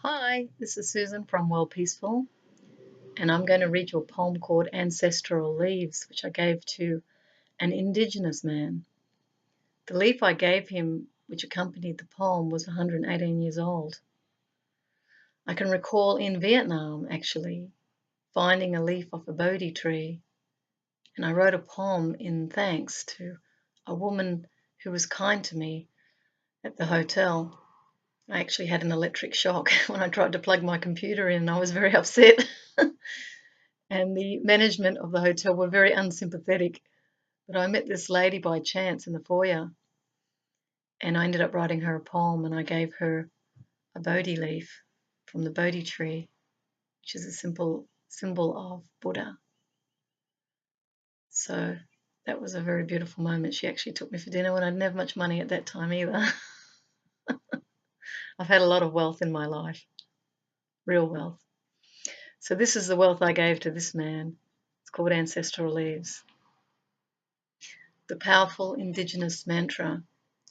Hi, this is Susan from Worldpeacefull, and I'm going to read you a poem called Ancestral Leaves, which I gave to an Indigenous man. The leaf I gave him, which accompanied the poem, was 118 years old. I can recall in Vietnam, actually, finding a leaf off a Bodhi tree, and I wrote a poem in thanks to a woman who was kind to me at the hotel. I actually had an electric shock when I tried to plug my computer in, and I was very upset. And the management of the hotel were very unsympathetic. But I met this lady by chance in the foyer, and I ended up writing her a poem, and I gave her a Bodhi leaf from the Bodhi tree, which is a simple symbol of Buddha. So that was a very beautiful moment. She actually took me for dinner when I didn't have much money at that time either. I've had a lot of wealth in my life, real wealth. So this is the wealth I gave to this man. It's called Ancestral Leaves. The powerful Indigenous mantra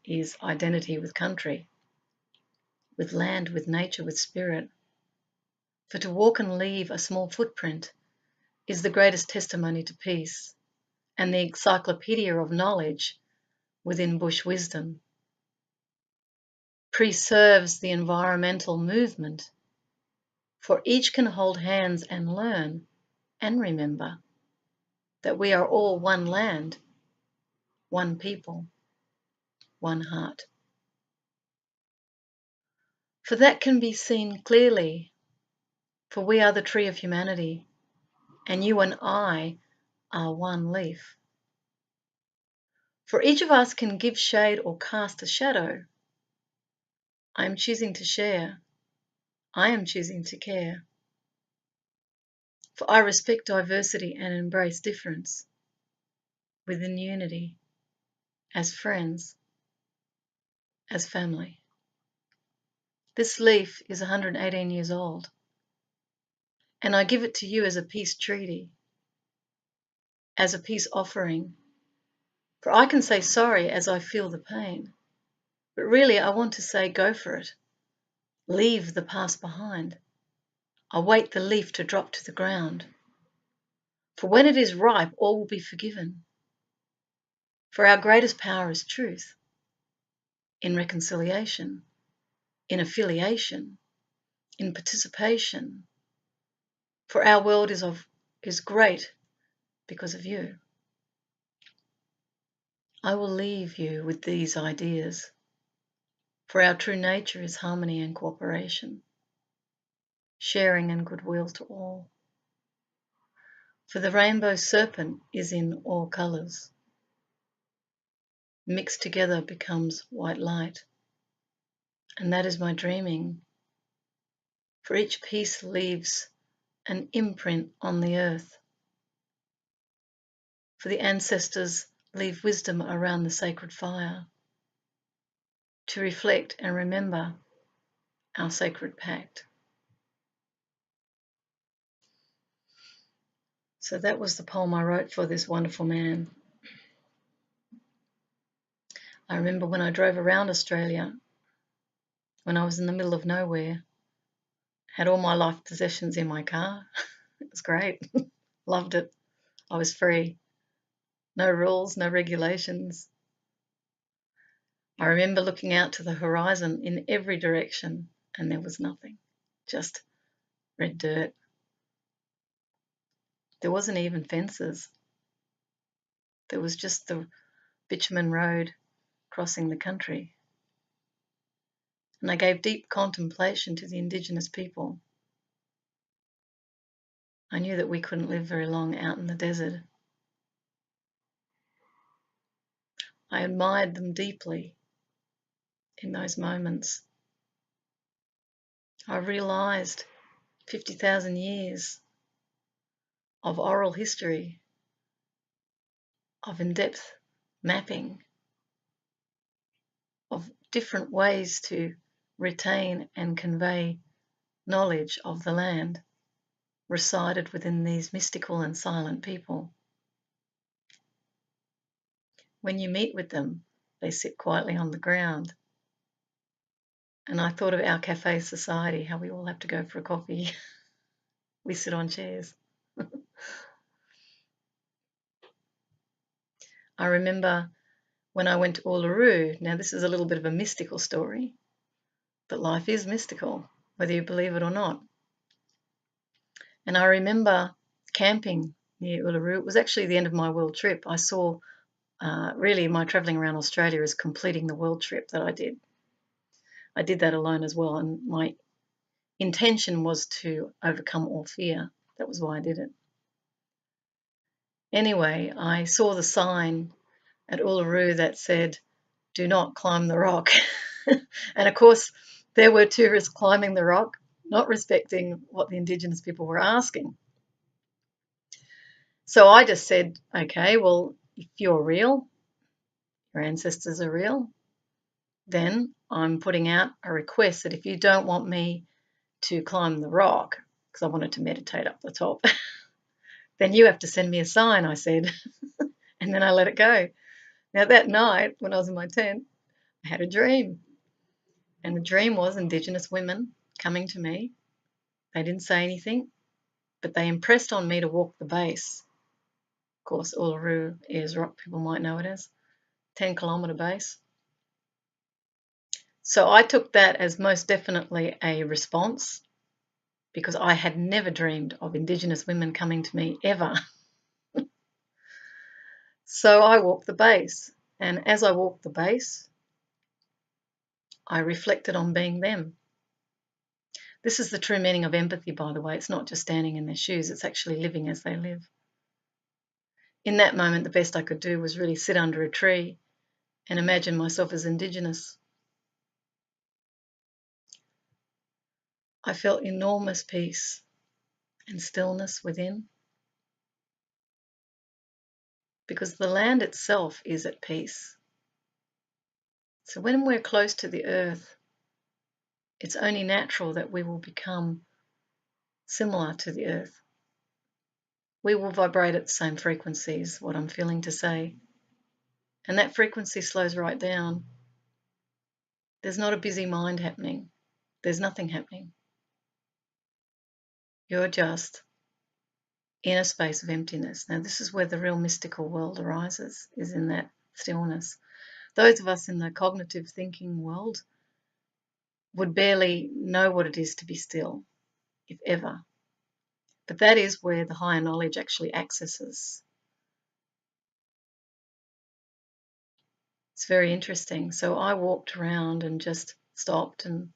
is identity with country, with land, with nature, with spirit. For to walk and leave a small footprint is the greatest testimony to peace and the encyclopedia of knowledge within bush wisdom. Preserves the environmental movement, for each can hold hands and learn and remember that we are all one land, one people, one heart. For that can be seen clearly, for we are the tree of humanity, and you and I are one leaf. For each of us can give shade or cast a shadow. I am choosing to share. I am choosing to care. For I respect diversity and embrace difference within unity, as friends, as family. This leaf is 118 years old, and I give it to you as a peace treaty, as a peace offering. For I can say sorry as I feel the pain, but really I want to say go for it. Leave the past behind. Await the leaf to drop to the ground. For when it is ripe, all will be forgiven. For our greatest power is truth, in reconciliation, in affiliation, in participation. For our world is great because of you. I will leave you with these ideas, for our true nature is harmony and cooperation, sharing and goodwill to all. For the rainbow serpent is in all colours. Mixed together becomes white light, and that is my dreaming. For each piece leaves an imprint on the earth. For the ancestors leave wisdom around the sacred fire to reflect and remember our sacred pact. So that was the poem I wrote for this wonderful man. I remember when I drove around Australia, when I was in the middle of nowhere, had all my life possessions in my car. It was great. Loved it. I was free. No rules, no regulations. I remember looking out to the horizon in every direction, and there was nothing, just red dirt. There wasn't even fences. There was just the bitumen road crossing the country. And I gave deep contemplation to the Indigenous people. I knew that we couldn't live very long out in the desert. I admired them deeply in those moments. I realised 50,000 years of oral history, of in-depth mapping, of different ways to retain and convey knowledge of the land resided within these mystical and silent people. When you meet with them, they sit quietly on the ground. And I thought of our cafe society, how we all have to go for a coffee. We sit on chairs. I remember when I went to Uluru. Now, this is a little bit of a mystical story, but life is mystical, whether you believe it or not. And I remember camping near Uluru. It was actually the end of my world trip. I saw really my travelling around Australia as completing the world trip that I did. I did that alone as well, and my intention was to overcome all fear. That was why I did it. Anyway, I saw the sign at Uluru that said, "Do not climb the rock." And of course, there were tourists climbing the rock, not respecting what the Indigenous people were asking. So I just said, okay, well, if you're real, your ancestors are real, then I'm putting out a request that if you don't want me to climb the rock, because I wanted to meditate up the top, then you have to send me a sign, I said. And then I let it go. Now, that night, when I was in my tent, I had a dream. And the dream was Indigenous women coming to me. They didn't say anything, but they impressed on me to walk the base. Of course, Uluru is rock, people might know it as 10-kilometre base. So I took that as most definitely a response, because I had never dreamed of Indigenous women coming to me ever. So I walked the base, and as I walked the base, I reflected on being them. This is the true meaning of empathy, by the way. It's not just standing in their shoes, it's actually living as they live. In that moment, the best I could do was really sit under a tree and imagine myself as Indigenous. I felt enormous peace and stillness within, because the land itself is at peace. So when we're close to the earth, it's only natural that we will become similar to the earth. We will vibrate at the same frequencies, what I'm feeling to say. And that frequency slows right down. There's not a busy mind happening. There's nothing happening. You're just in a space of emptiness. Now, this is where the real mystical world arises, is in that stillness. Those of us in the cognitive thinking world would barely know what it is to be still, if ever. But that is where the higher knowledge actually accesses. It's very interesting. So I walked around and just stopped and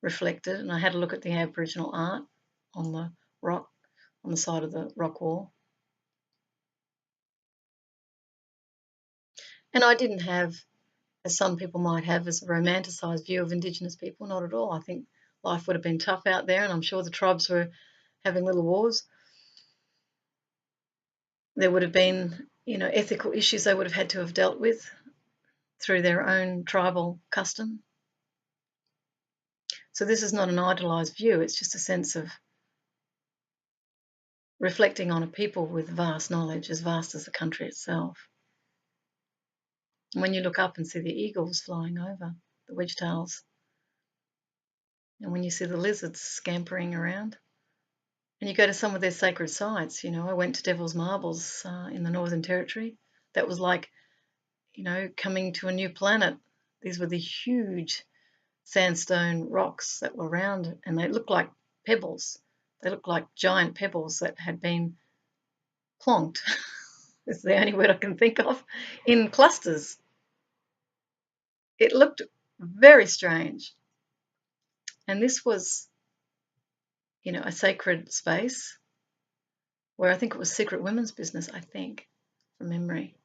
reflected, and I had a look at the Aboriginal art on the rock, on the side of the rock wall. And I didn't have, as some people might have, as a romanticised view of Indigenous people, not at all. I think life would have been tough out there, and I'm sure the tribes were having little wars. There would have been, ethical issues they would have had to have dealt with through their own tribal custom. So this is not an idealised view, it's just a sense of reflecting on a people with vast knowledge, as vast as the country itself. And when you look up and see the eagles flying over, the wedgetails, and when you see the lizards scampering around, and you go to some of their sacred sites, I went to Devil's Marbles in the Northern Territory. That was like, coming to a new planet. These were the huge sandstone rocks that were round, and they looked like pebbles. They looked like giant pebbles that had been plonked, is the only word I can think of, in clusters. It looked very strange. And this was, a sacred space where I think it was secret women's business, I think, from memory.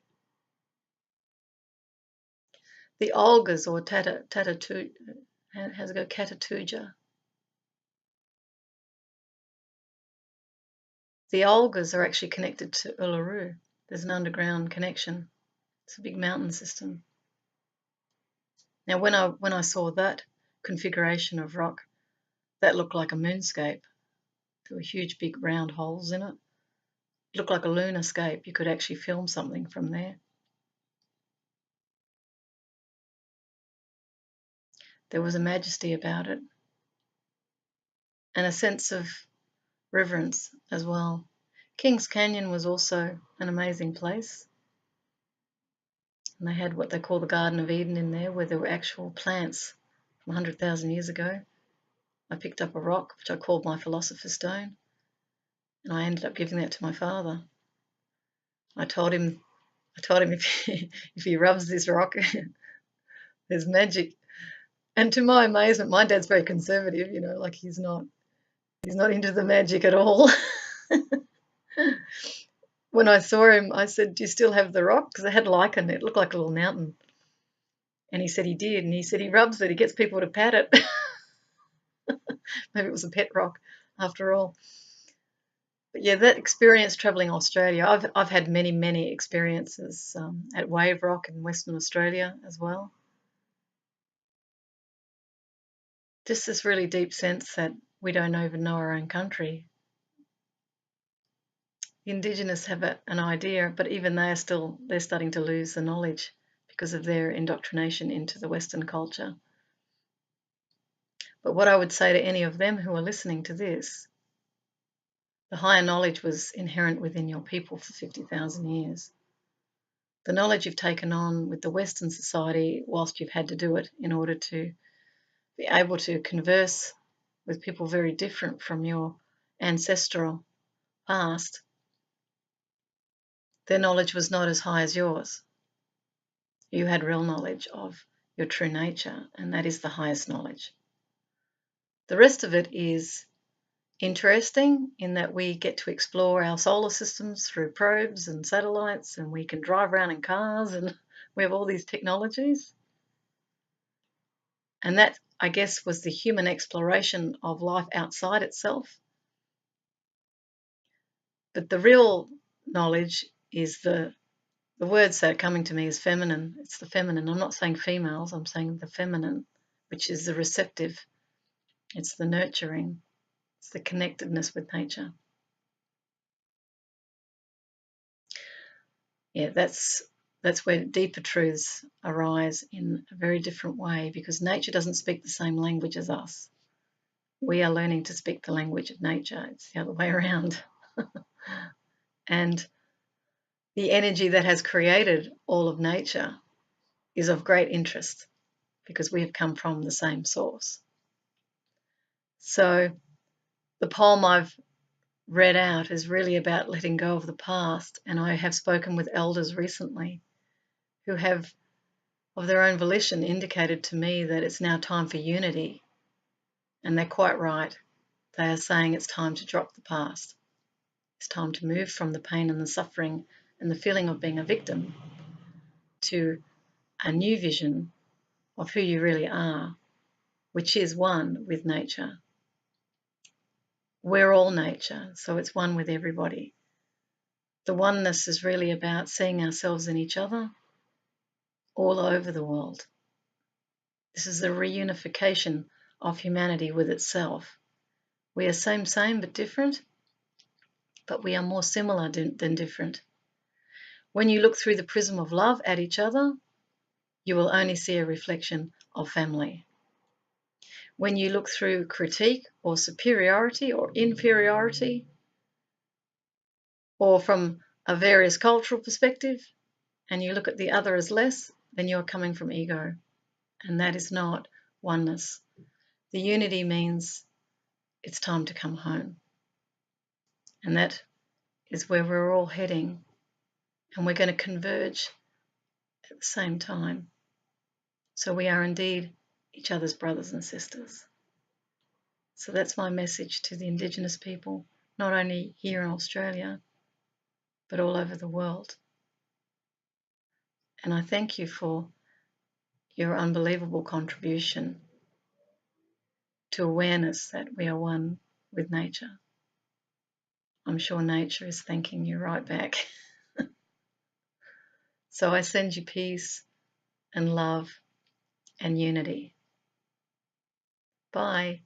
The Olgas, or how's it go, Catatuja. The Olgas are actually connected to Uluru. There's an underground connection. It's a big mountain system. Now, when I saw that configuration of rock, that looked like a moonscape. There were huge, big, round holes in it. It looked like a lunarscape. You could actually film something from there. There was a majesty about it and a sense of reverence as well. Kings Canyon was also an amazing place. And they had what they call the Garden of Eden in there, where there were actual plants from 100,000 years ago. I picked up a rock, which I called my philosopher's stone, and I ended up giving that to my father. I told him if he rubs this rock, there's magic. And to my amazement, my dad's very conservative, like he's not into the magic at all. When I saw him, I said, "Do you still have the rock?" Because it had lichen. It looked like a little mountain. And he said he did. And he said he rubs it. He gets people to pat it. Maybe it was a pet rock after all. But yeah, that experience travelling Australia, I've had many experiences at Wave Rock in Western Australia as well. Just this really deep sense that we don't even know our own country. The Indigenous have an idea, but even they're starting to lose the knowledge because of their indoctrination into the Western culture. But what I would say to any of them who are listening to this, the higher knowledge was inherent within your people for 50,000 years. The knowledge you've taken on with the Western society whilst you've had to do it in order to be able to converse with people very different from your ancestral past, their knowledge was not as high as yours. You had real knowledge of your true nature, and that is the highest knowledge. The rest of it is interesting in that we get to explore our solar systems through probes and satellites, and we can drive around in cars, and we have all these technologies. And that, I guess, was the human exploration of life outside itself. But the real knowledge is the words that are coming to me is feminine. It's the feminine. I'm not saying females, I'm saying the feminine, which is the receptive. It's the nurturing. It's the connectedness with nature. Yeah, that's where deeper truths arise in a very different way, because nature doesn't speak the same language as us. We are learning to speak the language of nature. It's the other way around. And the energy that has created all of nature is of great interest because we have come from the same source. So the poem I've read out is really about letting go of the past, and I have spoken with elders recently who have, of their own volition, indicated to me that it's now time for unity, and they're quite right. They are saying it's time to drop the past. It's time to move from the pain and the suffering and the feeling of being a victim to a new vision of who you really are, which is one with nature. We're all nature, so it's one with everybody. The oneness is really about seeing ourselves in each other all over the world. This is the reunification of humanity with itself. We are same but different, but we are more similar than different. When you look through the prism of love at each other, you will only see a reflection of family. When you look through critique or superiority or inferiority, or from a various cultural perspective, and you look at the other as less, then you're coming from ego. And that is not oneness. The unity means it's time to come home. And that is where we're all heading. And we're going to converge at the same time. So we are indeed each other's brothers and sisters. So that's my message to the Indigenous people, not only here in Australia, but all over the world. And I thank you for your unbelievable contribution to awareness that we are one with nature. I'm sure nature is thanking you right back. So I send you peace and love and unity. Bye.